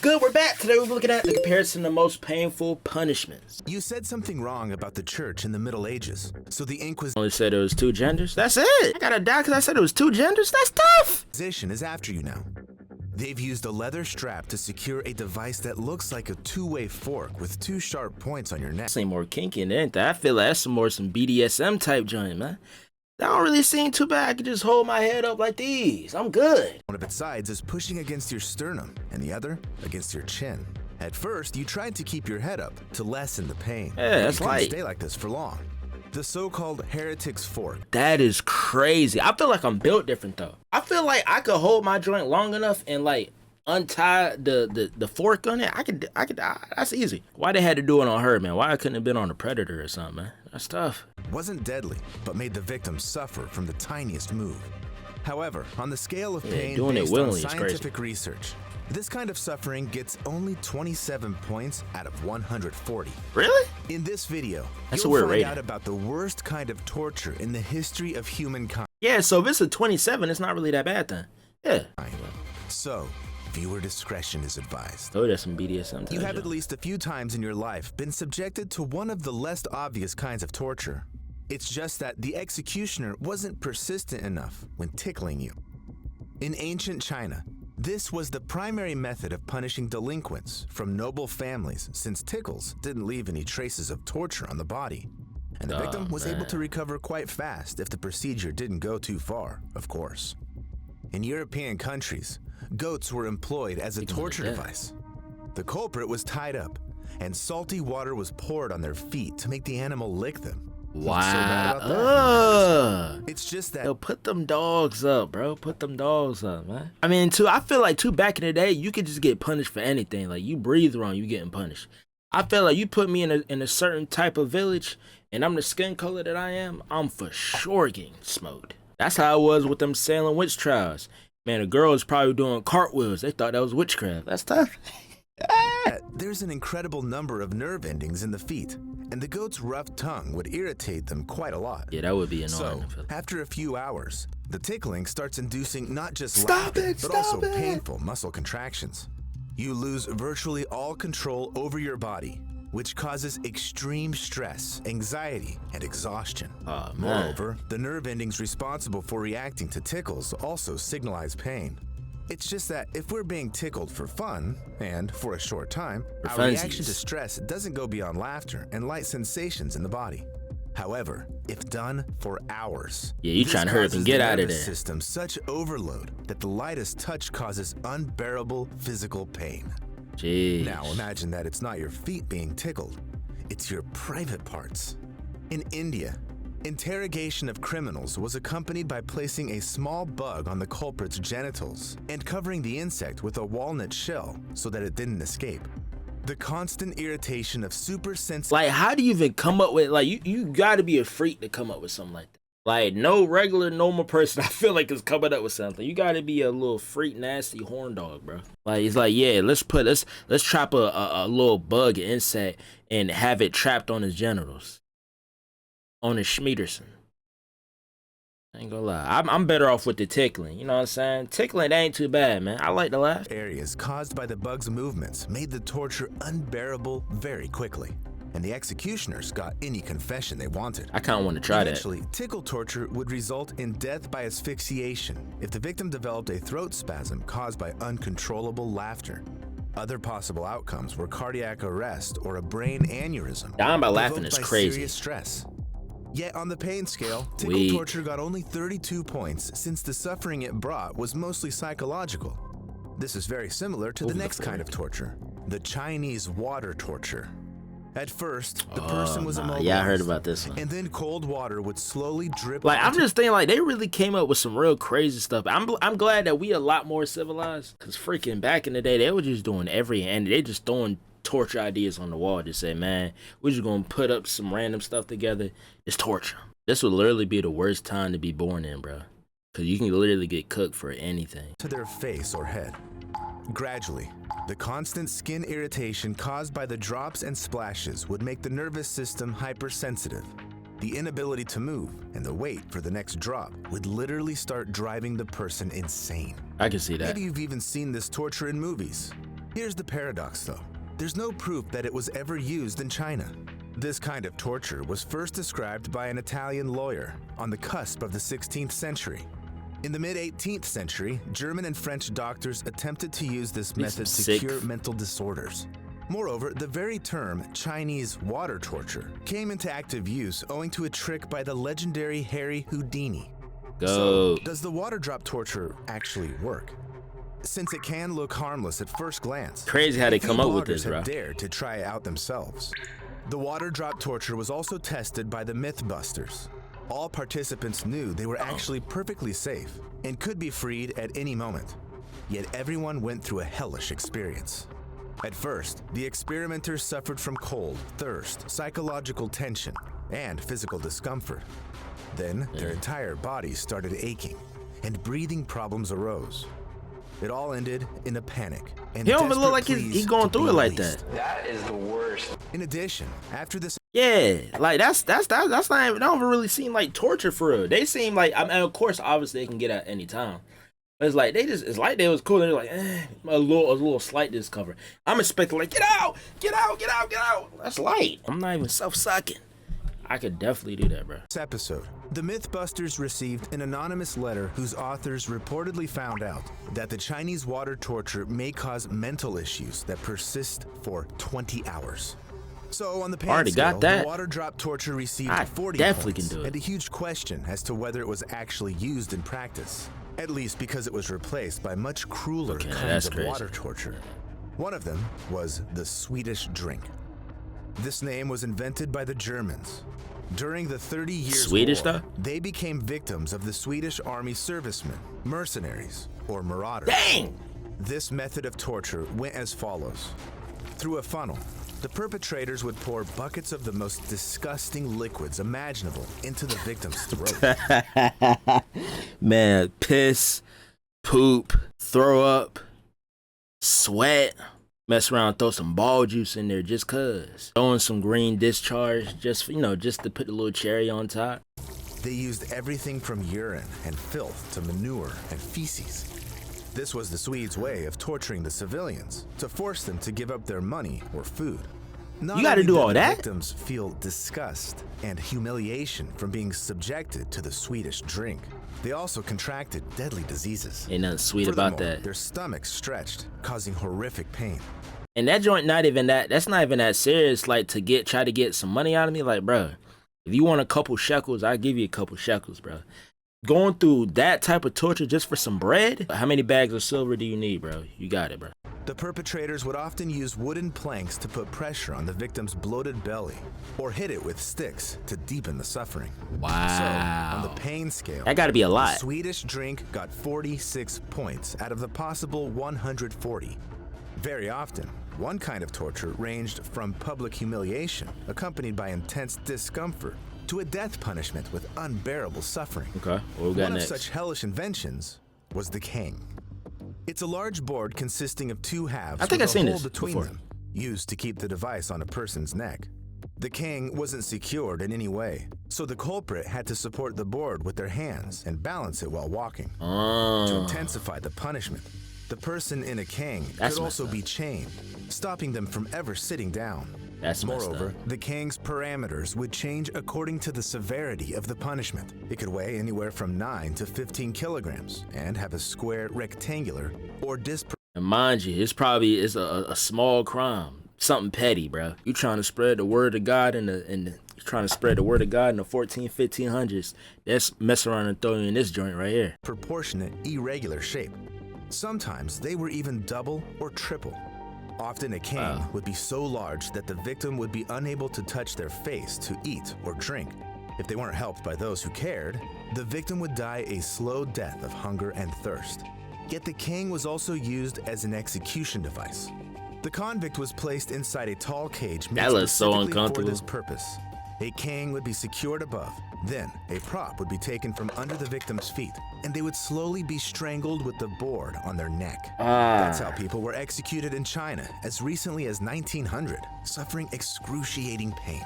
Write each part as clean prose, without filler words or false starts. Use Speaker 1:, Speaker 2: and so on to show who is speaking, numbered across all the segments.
Speaker 1: good? We're back. Today we're looking at the comparison of most painful punishments.
Speaker 2: You said something wrong about the church in the Middle Ages, so the
Speaker 1: Only said it was 2 genders. That's it. I gotta die because I said it was 2 genders. That's tough.
Speaker 2: Inquisition is after you now. They've used a leather strap to secure a device that looks like a two-way fork with 2 sharp points on your neck.
Speaker 1: Seem more kinky than that. I feel like that's some BDSM type joint, man. That don't really seem too bad. I can just hold my head up like these. I'm good.
Speaker 2: One of its sides is pushing against your sternum, and the other against your chin. At first, you tried to keep your head up to lessen the pain.
Speaker 1: Yeah, that's
Speaker 2: you couldn't
Speaker 1: light.
Speaker 2: stay like this for long. The so-called heretic's fork.
Speaker 1: That is crazy. I feel like I'm built different though. I feel like I could hold my joint long enough and like untie the fork on it. I could. That's easy. Why they had to do it on her, man? Why I couldn't have been on a predator or something, man? That's tough.
Speaker 2: Wasn't deadly, but made the victim suffer from the tiniest move. However, on the scale of pain
Speaker 1: doing it
Speaker 2: based on
Speaker 1: willingly is
Speaker 2: scientific research, this kind of suffering gets only 27 points out of 140.
Speaker 1: Really?
Speaker 2: In this video,
Speaker 1: That's a
Speaker 2: you'll
Speaker 1: weird
Speaker 2: find
Speaker 1: rating.
Speaker 2: out about the worst kind of torture in the history of humankind.
Speaker 1: Yeah. So if it's a 27, it's not really that bad then. Yeah.
Speaker 2: So, viewer discretion is advised.
Speaker 1: Oh, that's some BDSM type
Speaker 2: You have
Speaker 1: joint.
Speaker 2: at least a few times in your life been subjected to one of the less obvious kinds of torture. It's just that the executioner wasn't persistent enough when tickling you. In ancient China, this was the primary method of punishing delinquents from noble families, since tickles didn't leave any traces of torture on the body. And the victim was able to recover quite fast if the procedure didn't go too far, of course. In European countries, goats were employed as a torture device. The culprit was tied up, and salty water was poured on their feet to make the animal lick them. What's so bad about that? It's just that
Speaker 1: Yo, put them dogs up, bro. Put them dogs up, man. I mean, too, I feel like, too, back in the day, you could just get punished for anything. Like, you breathe wrong, you getting punished. I feel like you put me in a certain type of village, and I'm the skin color that I am, I'm for sure getting smoked. That's how it was with them Salem witch trials. Man, the girl was probably doing cartwheels. They thought that was witchcraft. That's tough.
Speaker 2: there's an incredible number of nerve endings in the feet, and the goat's rough tongue would irritate them quite a lot.
Speaker 1: Yeah, that would be annoying.
Speaker 2: So,
Speaker 1: I feel like.
Speaker 2: after a few hours, the tickling starts inducing not just
Speaker 1: Stop
Speaker 2: laughter,
Speaker 1: it,
Speaker 2: but
Speaker 1: stop
Speaker 2: also
Speaker 1: it.
Speaker 2: painful muscle contractions. You lose virtually all control over your body, which causes extreme stress, anxiety, and exhaustion.
Speaker 1: Oh, man.
Speaker 2: Moreover, the nerve endings responsible for reacting to tickles also signalize pain. It's just that if we're being tickled for fun, and for a short time,
Speaker 1: For
Speaker 2: our
Speaker 1: funsies.
Speaker 2: reaction to stress doesn't go beyond laughter and light sensations in the body. However, if done for hours,
Speaker 1: Yeah, you
Speaker 2: this
Speaker 1: trying to hurry up and
Speaker 2: causes
Speaker 1: get
Speaker 2: the
Speaker 1: out of
Speaker 2: nervous
Speaker 1: there.
Speaker 2: system such overload that the lightest touch causes unbearable physical pain.
Speaker 1: Jeez.
Speaker 2: Now imagine that it's not your feet being tickled, it's your private parts. In India, interrogation of criminals was accompanied by placing a small bug on the culprit's genitals and covering the insect with a walnut shell so that it didn't escape. The constant irritation of super sensitive.
Speaker 1: Like, how do you even come up with, like, you gotta be a freak to come up with something like that. Like, no regular, normal person, I feel like, is coming up with something. You gotta be a little freak, nasty horn dog, bro. Like, it's like, yeah, let's trap a little bug, an insect, and have it trapped on his genitals. On his schmeederson. I ain't gonna lie. I'm better off with the tickling. You know what I'm saying? Tickling ain't too bad, man. I like to laugh.
Speaker 2: Areas caused by the bug's movements made the torture unbearable very quickly, and the executioners got any confession they wanted.
Speaker 1: I kind of want to try that.
Speaker 2: Eventually, tickle torture would result in death by asphyxiation if the victim developed a throat spasm caused by uncontrollable laughter. Other possible outcomes were cardiac arrest or a brain aneurysm.
Speaker 1: Dying by laughing
Speaker 2: provoked
Speaker 1: is
Speaker 2: by
Speaker 1: crazy.
Speaker 2: Serious stress. Yet on the pain scale, tickle
Speaker 1: Weak.
Speaker 2: torture got only 32 points since the suffering it brought was mostly psychological. This is very similar to the
Speaker 1: Over the
Speaker 2: next kind of
Speaker 1: 40.
Speaker 2: torture, the Chinese water torture. At first, the person was immobilized.
Speaker 1: Yeah, I heard about this one.
Speaker 2: And then cold water would slowly drip.
Speaker 1: Like, I'm
Speaker 2: onto
Speaker 1: just thinking, like, they really came up with some real crazy stuff. I'm glad that we a lot more civilized. Cause freaking back in the day, they were just doing and they just throwing torture ideas on the wall. Just say, man, we're just gonna put up some random stuff together. It's torture. This would literally be the worst time to be born in, bro. Cause you can literally get cooked for anything.
Speaker 2: to their face or head. Gradually, the constant skin irritation caused by the drops and splashes would make the nervous system hypersensitive. The inability to move and the wait for the next drop would literally start driving the person insane.
Speaker 1: I can see that.
Speaker 2: Maybe you've even seen this torture in movies. Here's the paradox though. There's no proof that it was ever used in China. This kind of torture was first described by an Italian lawyer on the cusp of the 16th century. In the mid-18th century, German and French doctors attempted to use this method to cure mental disorders. Moreover, the very term Chinese water torture came into active use owing to a trick by the legendary Harry Houdini. So, does the water drop torture actually work? Since it can look harmless at first glance,
Speaker 1: crazy how they come up with this, bro.
Speaker 2: Have dared to try it out themselves. The water drop torture was also tested by the Mythbusters. All participants knew they were actually perfectly safe and could be freed at any moment. Yet everyone went through a hellish experience. At first, the experimenters suffered from cold, thirst, psychological tension, and physical discomfort. Then, their entire bodies started aching, and breathing problems arose. It all ended in a panic. And
Speaker 1: he don't even look like he's going through it like that.
Speaker 3: That is the worst.
Speaker 2: In addition, after this,
Speaker 1: yeah, like that's not even, they don't even really seem like torture for real. They seem like, I mean, of course, obviously they can get at any time. But it's like it's like they was cool. They're like a little slight discomfort. I'm expecting like get out. That's light. I'm not even self-sucking. I could definitely do that, bro.
Speaker 2: This episode, the Mythbusters received an anonymous letter whose authors reportedly found out that the Chinese water torture may cause mental issues that persist for 20 hours. So on the pain scale, the water drop torture received 40 points, and a huge question as to whether it was actually used in practice, at least because it was replaced by much crueler kinds of water torture. One of them was the Swedish drink. This name was invented by the Germans. During the 30 Years' War, they became victims of the Swedish army servicemen, mercenaries, or marauders.
Speaker 1: Dang!
Speaker 2: This method of torture went as follows. Through a funnel, the perpetrators would pour buckets of the most disgusting liquids imaginable into the victim's throat.
Speaker 1: Man, piss, poop, throw up, sweat. Mess around, throw some ball juice in there just cuz. Throwing some green discharge, just to put a little cherry on top.
Speaker 2: They used everything from urine and filth to manure and feces. This was the Swedes' way of torturing the civilians, to force them to give up their money or food.
Speaker 1: You gotta do all that?
Speaker 2: Victims feel disgust and humiliation from being subjected to the Swedish drink. They also contracted deadly diseases.
Speaker 1: Ain't nothing sweet about that.
Speaker 2: Their stomachs stretched, causing horrific pain.
Speaker 1: And that joint that's not even that serious, like try to get some money out of me. Like, bro, if you want a couple shekels, I'll give you a couple shekels, bro. Going through that type of torture just for some bread? How many bags of silver do you need, bro? You got it, bro.
Speaker 2: The perpetrators would often use wooden planks to put pressure on the victim's bloated belly, or hit it with sticks to deepen the suffering.
Speaker 1: Wow.
Speaker 2: So, on the pain scale,
Speaker 1: that gotta be a lot.
Speaker 2: The Swedish drink got 46 points out of the possible 140. Very often, one kind of torture ranged from public humiliation, accompanied by intense discomfort, to a death punishment with unbearable suffering.
Speaker 1: Okay, what we got next?
Speaker 2: One of such hellish inventions was the cane. It's a large board consisting of two halves.
Speaker 1: I think I've seen this
Speaker 2: between
Speaker 1: before.
Speaker 2: them, used to keep the device on a person's neck. The cane wasn't secured in any way, so the culprit had to support the board with their hands and balance it while walking. To intensify the punishment, the person in a cane could also be chained, stopping them from ever sitting down. Moreover, the cane's parameters would change according to the severity of the punishment. It could weigh anywhere from 9 to 15 kilograms and have a square, rectangular, or
Speaker 1: and mind you, it's a small crime, something petty, bro. You trying to spread the word of God in the 1500s. That's mess around and throw you in this joint right here.
Speaker 2: Proportionate, irregular shape. Sometimes they were even double or triple. Often a cane would be so large that the victim would be unable to touch their face to eat or drink. If they weren't helped by those who cared, the victim would die a slow death of hunger and thirst. Yet the cane was also used as an execution device. The convict was placed inside a tall cage made specifically for this purpose. A cane would be secured above. Then, a prop would be taken from under the victim's feet, and they would slowly be strangled with the board on their neck. That's how people were executed in China as recently as 1900, suffering excruciating pain.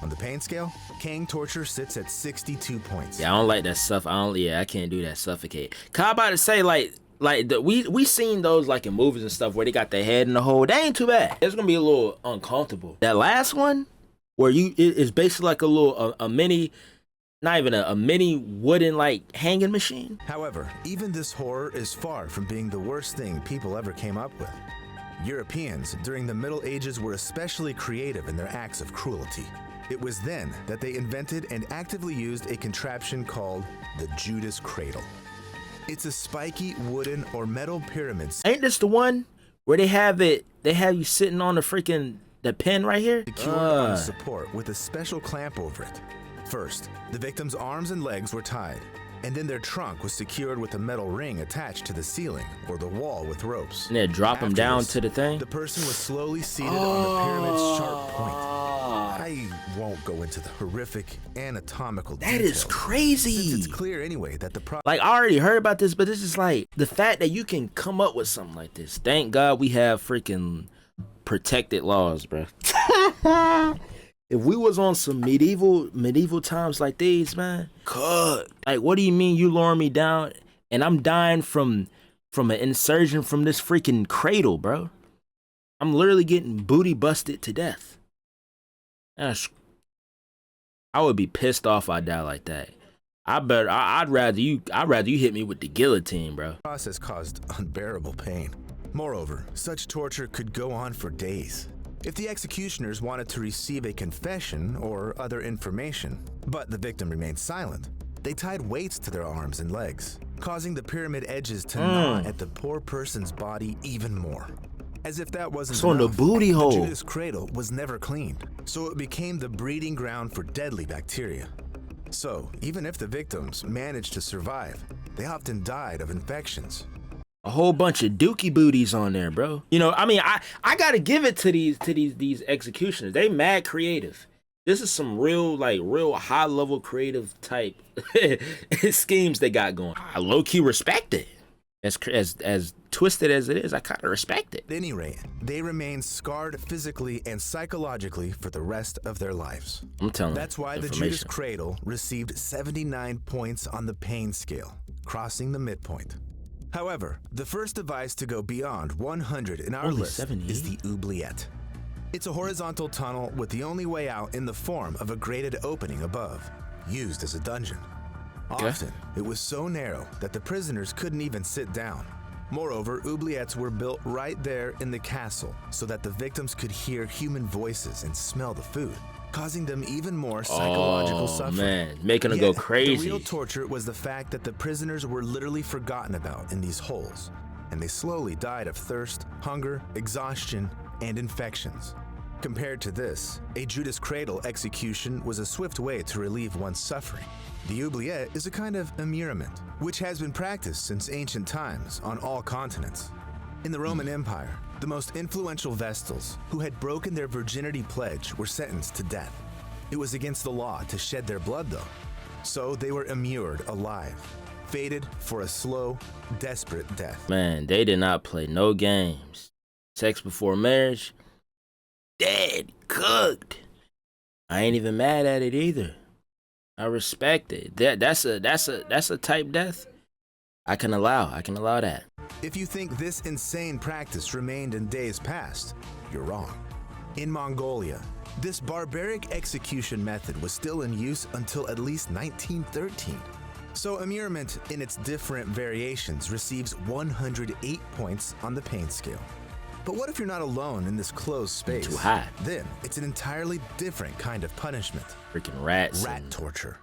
Speaker 2: On the pain scale, cane torture sits at 62 points.
Speaker 1: Yeah, I don't like that stuff. I can't do that, suffocate. 'Cause I'm about to say, like, like we seen those like in movies and stuff where they got their head in the hole. They ain't too bad. It's gonna be a little uncomfortable. That last one, where it's basically like a little a mini, not even a mini wooden like hanging machine.
Speaker 2: However, even this horror is far from being the worst thing people ever came up with. Europeans during the Middle Ages were especially creative in their acts of cruelty. It was then that they invented and actively used a contraption called the Judas Cradle. It's a spiky wooden or metal pyramid.
Speaker 1: Ain't this the one where they have you sitting on the pin right here?
Speaker 2: Secured on a support with a special clamp over it. First, the victim's arms and legs were tied, and then their trunk was secured with a metal ring attached to the ceiling or the wall with ropes.
Speaker 1: And then drop them down to the thing?
Speaker 2: The person was slowly seated on the pyramid's sharp point. I won't go into the horrific anatomical details.
Speaker 1: That is crazy.
Speaker 2: Since it's clear anyway that the
Speaker 1: like, I already heard about this, but it's just like the fact that you can come up with something like this. Thank God we have freaking protected laws, bro. If we was on some medieval times like these, man, like, what do you mean you lowering me down and I'm dying from an insurgent from this freaking cradle, bro? I'm literally getting booty busted to death. I would be pissed off if I die like that. I'd rather you hit me with the guillotine, bro.
Speaker 2: The process caused unbearable pain. Moreover, such torture could go on for days. If the executioners wanted to receive a confession or other information, but the victim remained silent, they tied weights to their arms and legs, causing the pyramid edges to gnaw at the poor person's body even more. As if that wasn't
Speaker 1: enough,
Speaker 2: the
Speaker 1: booty hole.
Speaker 2: The Judas Cradle was never cleaned, so it became the breeding ground for deadly bacteria. So, even if the victims managed to survive, they often died of infections.
Speaker 1: A whole bunch of dookie booties on there, bro. You know, I mean, I gotta give it to these executioners. They mad creative. This is some real high level creative type schemes they got going. I low key respect it. As twisted as it is, I kind of respect it.
Speaker 2: At any rate, they remain scarred physically and psychologically for the rest of their lives.
Speaker 1: I'm telling you.
Speaker 2: That's why the Judas Cradle received 79 points on the pain scale, crossing the midpoint. However, the first device to go beyond 100 in our list is the oubliette. It's a horizontal tunnel with the only way out in the form of a grated opening above, used as a dungeon. Often, it was so narrow that the prisoners couldn't even sit down. Moreover, oubliettes were built right there in the castle so that the victims could hear human voices and smell the food, causing them even more psychological suffering.
Speaker 1: Man, making them go crazy.
Speaker 2: The real torture was the fact that the prisoners were literally forgotten about in these holes, and they slowly died of thirst, hunger, exhaustion, and infections. Compared to this, a Judas Cradle execution was a swift way to relieve one's suffering. The oubliette is a kind of immurement, which has been practiced since ancient times on all continents. In the Roman Empire, the most influential Vestals, who had broken their virginity pledge, were sentenced to death. It was against the law to shed their blood, though, so they were immured alive, fated for a slow, desperate death.
Speaker 1: Man, they did not play no games. Sex before marriage, dead, cooked. I ain't even mad at it either. I respect it. That's a type death I can allow that.
Speaker 2: If you think this insane practice remained in days past, you're wrong. In Mongolia, this barbaric execution method was still in use until at least 1913. So immurement in its different variations receives 108 points on the pain scale. But what if you're not alone in this closed space?
Speaker 1: Too high.
Speaker 2: Then it's an entirely different kind of punishment.
Speaker 1: Freaking rats.
Speaker 2: Rat torture.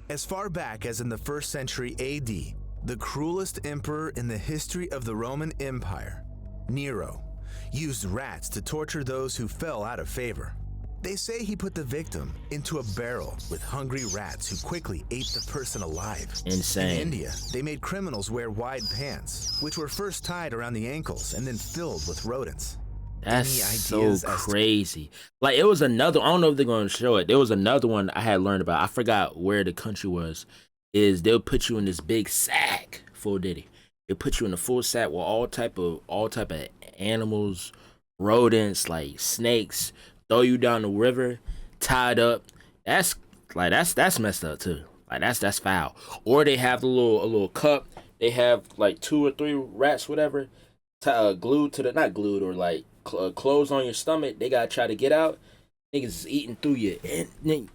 Speaker 2: As far back as in the 1st century AD, the cruelest emperor in the history of the Roman Empire, Nero, used rats to torture those who fell out of favor. They say he put the victim into a barrel with hungry rats who quickly ate the person alive.
Speaker 1: Insane.
Speaker 2: In India, they made criminals wear wide pants, which were first tied around the ankles and then filled with rodents.
Speaker 1: That's so crazy. Like, it was another, I don't know if they're going to show it. There was another one I had learned about. I forgot where the country was. Is they'll put you in this big sack, full Diddy. They put you in a full sack with all type of animals, rodents, like snakes, throw you down the river, tied up. That's messed up too. Like, that's foul. Or they have a little cup. they have like 2 or 3 rats, whatever, glued to the not glued or like closed on your stomach. They gotta try to get out. Niggas is eating through your niggas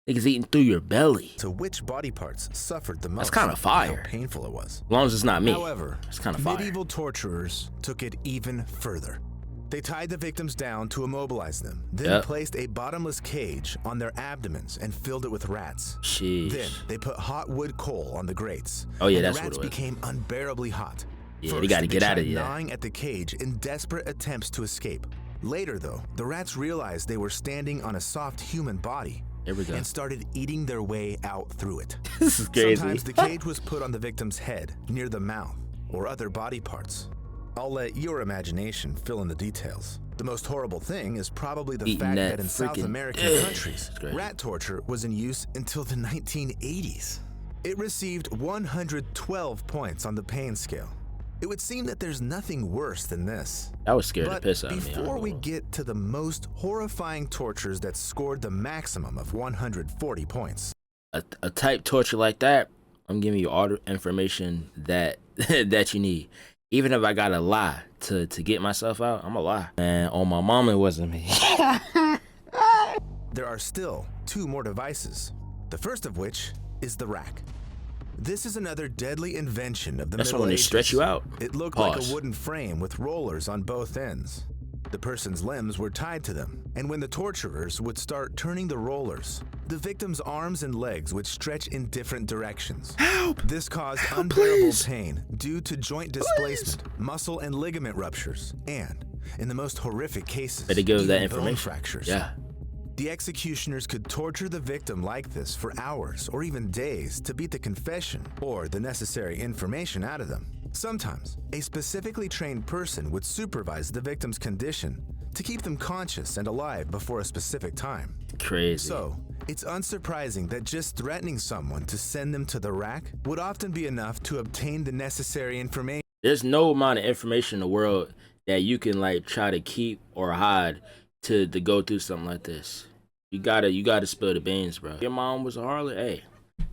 Speaker 1: eating through your belly.
Speaker 2: To which body parts suffered the most.
Speaker 1: That's kind of fire.
Speaker 2: How painful it was.
Speaker 1: As long as it's not me.
Speaker 2: However,
Speaker 1: it's kind of fire.
Speaker 2: Medieval torturers took it even further. They tied the victims down to immobilize them, then placed a bottomless cage on their abdomens and filled it with rats.
Speaker 1: Sheesh.
Speaker 2: Then they put hot wood coal on the grates.
Speaker 1: Oh yeah,
Speaker 2: and
Speaker 1: that's
Speaker 2: the rats
Speaker 1: what it was.
Speaker 2: became unbearably hot.
Speaker 1: Yeah,
Speaker 2: First,
Speaker 1: they got to get out of here.
Speaker 2: Gnawing at the cage in desperate attempts to escape. Later, though, the rats realized they were standing on a soft human body.
Speaker 1: Here we go.
Speaker 2: And started eating their way out through it.
Speaker 1: This is crazy.
Speaker 2: Sometimes the cage was put on the victim's head, near the mouth, or other body parts. I'll let your imagination fill in the details. The most horrible thing is probably the fact that in South American countries, rat torture was in use until the 1980s. It received 112 points on the pain scale. It would seem that there's nothing worse than this.
Speaker 1: I was scared to piss out of me.
Speaker 2: Before we get to the most horrifying tortures that scored the maximum of 140 points.
Speaker 1: A type torture like that, I'm giving you all the information that that you need. Even if I gotta lie to get myself out, I'm gonna lie. And on my mom, it wasn't me.
Speaker 2: There are still 2 more devices. The first of which is the rack. This is another deadly invention of the
Speaker 1: That's
Speaker 2: Middle
Speaker 1: when they
Speaker 2: Ages.
Speaker 1: stretch you out.
Speaker 2: It looked like a wooden frame with rollers on both ends. The person's limbs were tied to them, and when the torturers would start turning the rollers, the victim's arms and legs would stretch in different directions.
Speaker 1: Help!
Speaker 2: This caused unbearable pain due to joint displacement, muscle and ligament ruptures, and, in the most horrific cases,
Speaker 1: Better give that
Speaker 2: even
Speaker 1: information.
Speaker 2: bone fractures.
Speaker 1: Yeah.
Speaker 2: The executioners could torture the victim like this for hours or even days to beat the confession or the necessary information out of them. Sometimes, a specifically trained person would supervise the victim's condition to keep them conscious and alive before a specific time.
Speaker 1: Crazy.
Speaker 2: So, it's unsurprising that just threatening someone to send them to the rack would often be enough to obtain the necessary information.
Speaker 1: There's no amount of information in the world that you can like try to keep or hide to go through something like this. You gotta spill the beans, bro. Your mom was a harlot. Hey,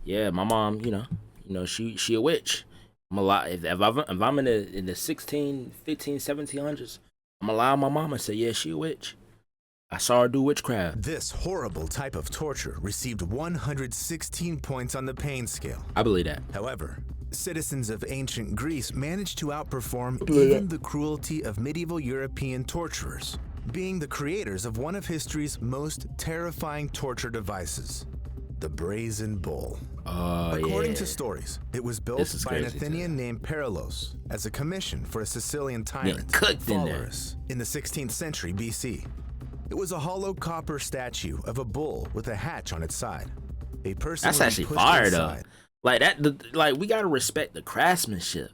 Speaker 1: yeah, my mom, you know, she a witch. I'm a lot. If I'm in the 16, 15, 1700s, I'm gonna lie on my mom and say, yeah, she a witch. I saw her do witchcraft.
Speaker 2: This horrible type of torture received 116 points on the pain scale.
Speaker 1: I believe that.
Speaker 2: However, citizens of ancient Greece managed to outperform even the cruelty of medieval European torturers, being the creators of one of history's most terrifying torture devices, the Brazen Bull. According to stories, it was built by an Athenian named Perilos as a commission for a Sicilian tyrant, Phalaris, in the 16th century BC. It was a hollow copper statue of a bull with a hatch on its side. A person
Speaker 1: That's actually fire though. Like that, like we gotta respect the craftsmanship.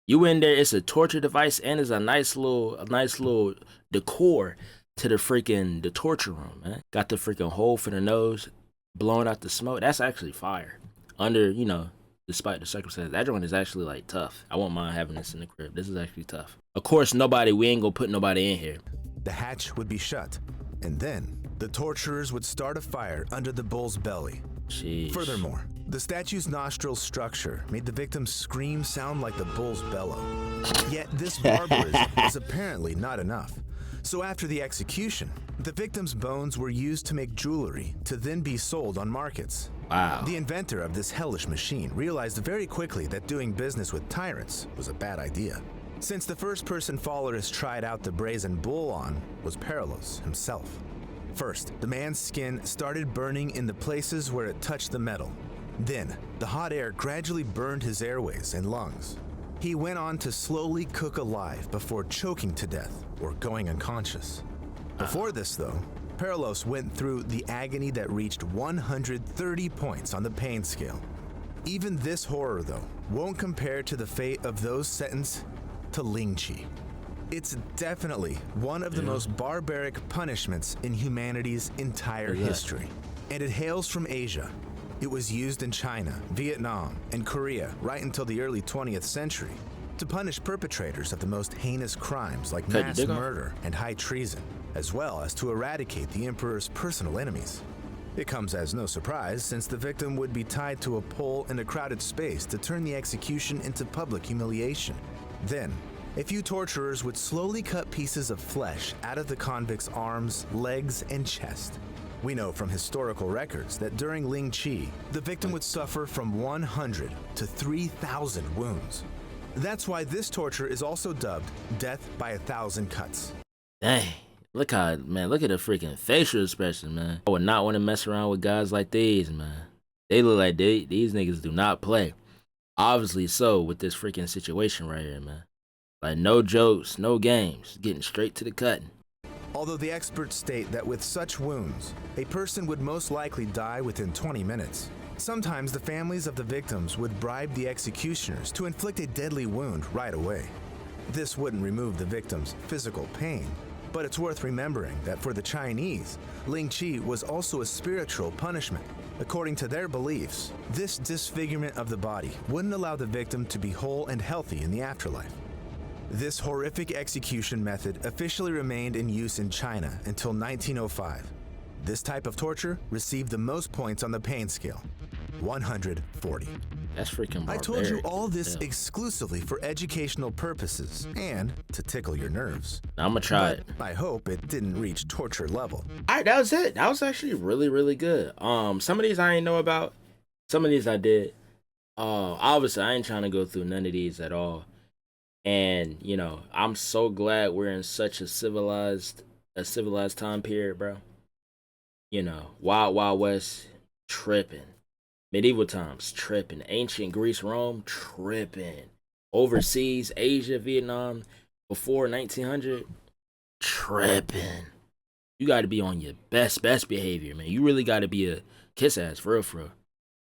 Speaker 1: You in there, it's a torture device and it's a nice little decor to the torture room, man. Got the freaking hole for the nose, blowing out the smoke. That's actually fire. Under, you know, despite the circumstances, that joint is actually like tough. I won't mind having this in the crib. This is actually tough. Of course, we ain't gonna put nobody in here.
Speaker 2: The hatch would be shut, and then the torturers would start a fire under the bull's belly.
Speaker 1: Sheesh.
Speaker 2: Furthermore, the statue's nostril structure made the victim's scream sound like the bull's bellow. Yet this barbarism was apparently not enough. So after the execution, the victim's bones were used to make jewelry to then be sold on markets.
Speaker 1: Wow.
Speaker 2: The inventor of this hellish machine realized very quickly that doing business with tyrants was a bad idea, since the first person Phalaris tried out the Brazen Bull on was Perilos himself. First, the man's skin started burning in the places where it touched the metal. Then, the hot air gradually burned his airways and lungs. He went on to slowly cook alive before choking to death or going unconscious. Before this, though, Perilos went through the agony that reached 130 points on the pain scale. Even this horror, though, won't compare to the fate of those sentenced to lynching. It's definitely one of the most barbaric punishments in humanity's entire history, and it hails from Asia. It was used in China, Vietnam, and Korea right until the early 20th century to punish perpetrators of the most heinous crimes like mass murder and high treason, as well as to eradicate the emperor's personal enemies. It comes as no surprise since the victim would be tied to a pole in a crowded space to turn the execution into public humiliation. Then, a few torturers would slowly cut pieces of flesh out of the convict's arms, legs, and chest. We know from historical records that during Ling Chi, the victim would suffer from 100 to 3,000 wounds. That's why this torture is also dubbed death by 1,000 cuts.
Speaker 1: Dang. Look at the freaking facial expression, man. I would not want to mess around with guys like these, man. They look like these niggas do not play. Obviously so with this freaking situation right here, man. Like, no jokes, no games, getting straight to the cutting.
Speaker 2: Although the experts state that with such wounds, a person would most likely die within 20 minutes. Sometimes the families of the victims would bribe the executioners to inflict a deadly wound right away. This wouldn't remove the victim's physical pain, but it's worth remembering that for the Chinese, Ling Chi was also a spiritual punishment. According to their beliefs, this disfigurement of the body wouldn't allow the victim to be whole and healthy in the afterlife. This horrific execution method officially remained in use in China until 1905. This type of torture received the most points on the pain scale, 140.
Speaker 1: That's freaking barbaric.
Speaker 2: I told you all this exclusively for educational purposes and to tickle your nerves.
Speaker 1: I'm gonna try it.
Speaker 2: I hope it didn't reach torture level.
Speaker 1: All right, that was it. That was actually really, really good. Some of these I didn't know about. Some of these I did. Obviously I ain't trying to go through none of these at all. And you know, I'm so glad we're in such a civilized time period, bro. You know, Wild West, tripping. Medieval times, tripping. Ancient Greece, Rome, tripping. Overseas, Asia, Vietnam, before 1900, tripping. You got to be on your best behavior, man. You really got to be a kiss ass, for real.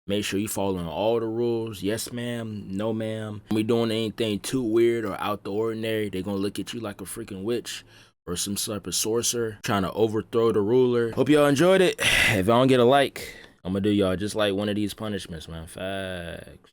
Speaker 1: Make sure you following all the rules. Yes, ma'am. No, ma'am. When we doing anything too weird or out the ordinary, they're going to look at you like a freaking witch or some type of sorcerer trying to overthrow the ruler. Hope y'all enjoyed it. If y'all don't get a like, I'm going to do y'all just like one of these punishments, man. Facts.